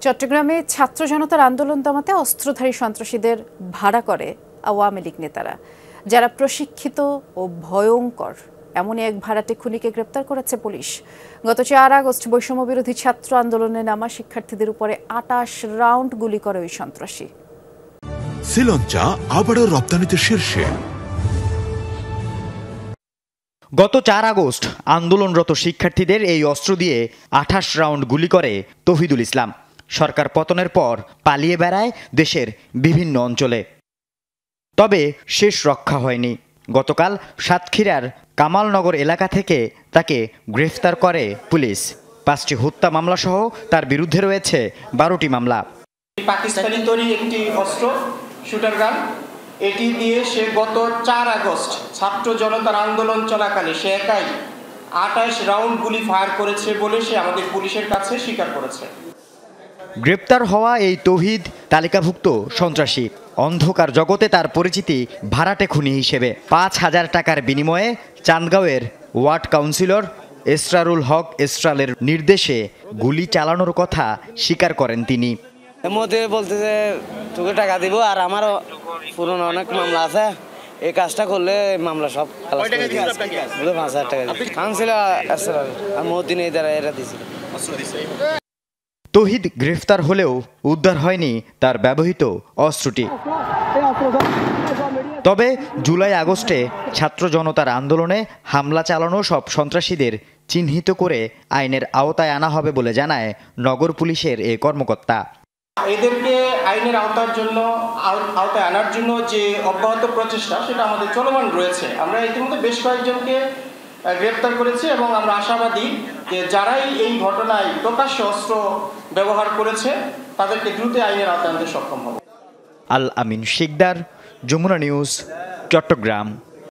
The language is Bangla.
চট্টগ্রামে ছাত্র জনতার আন্দোলন দমাতে অস্ত্রধারী সন্ত্রাসীদের ভাড়া করে আওয়ামী লীগ নেতারা, যারা প্রশিক্ষিত ও ভয়ঙ্কর এমনই এক ভাড়াটে খুনিকে গ্রেপ্তার করেছে পুলিশ। গত 4 আগস্ট বৈষম্য বিরোধী ছাত্র আন্দোলনে নামা শিক্ষার্থীদের উপরে 28 রাউন্ড গুলি করে ওই সন্ত্রাসী। শ্রীলঙ্কা আবারও রপ্তানিতে শীর্ষে। গত 4 আগস্ট আন্দোলনরত শিক্ষার্থীদের এই অস্ত্র দিয়ে 28 রাউন্ড গুলি করে তৌহিদুল ইসলাম। সরকার পতনের পর পালিয়ে বেড়ায় দেশের বিভিন্ন অঞ্চলে, তবে শেষ রক্ষা হয়নি। গতকাল সাতক্ষীরার কামালনগর এলাকা থেকে তাকে গ্রেফতার করে পুলিশ। 5টি হত্যা মামলা সহ তার বিরুদ্ধে রয়েছে 12টি মামলা। পাকিস্তানি তৈরি একটি অস্ত্র শুটার গান, এটি দিয়ে সে গত 4 আগস্ট ছাত্র জনতার আন্দোলন চলাকালে সে একাই 28 রাউন্ড গুলি ফায়ার করেছে বলে সে আমাদের পুলিশের কাছে স্বীকার করেছে। গ্রেপ্তার হওয়া এই তৌহিদ তালিকাভুক্ত সন্ত্রাসী। অন্ধকার জগতে তার পরিচিতি ভাড়াটে খুনি হিসেবে। 5,000 টাকার বিনিময়ে চান্দগাঁওয়ের ওয়ার্ড কাউন্সিলর এসরারুল হক এসরালের নির্দেশে গুলি চালানোর কথা স্বীকার করেন তিনি। এর মধ্যে বলতে যে তোকে টাকা দিব, আর আমারও পুরনো অনেক মামলা আছে, এই কাজটা করলে মামলা সব 5,000 টাকা কাউন্সিলর আর মদিনে দ্বারা এরা দিয়েছিল। তৌহিদ গ্রেফতার হলেও উদ্ধার হয়নি তার ব্যবহৃত অস্ত্রটি। তবে জুলাই আগস্টে ছাত্র জনতার আন্দোলনে হামলা চালানো সব সন্ত্রাসীদের চিহ্নিত করে আইনের আওতায় আনা হবে বলে জানায় নগর পুলিশের এই কর্মকর্তা। এদেরকে আইনের আওতায় আনার জন্য যে অব্যাহত প্রচেষ্টা সেটা আমাদের চলমান রয়েছে। আমরা ইতিমধ্যে বেশ কয়েকজনকে গ্রেপ্তার করেছি এবং আমরা আশাবাদী যে যারাই এই ঘটনায় প্রকাশ্য অস্ত্র ব্যবহার করেছে তাদেরকে দ্রুত আইনের আওতায় আনতে সক্ষম হবে। আল আমিন শিকদার, যমুনা নিউজ, চট্টগ্রাম।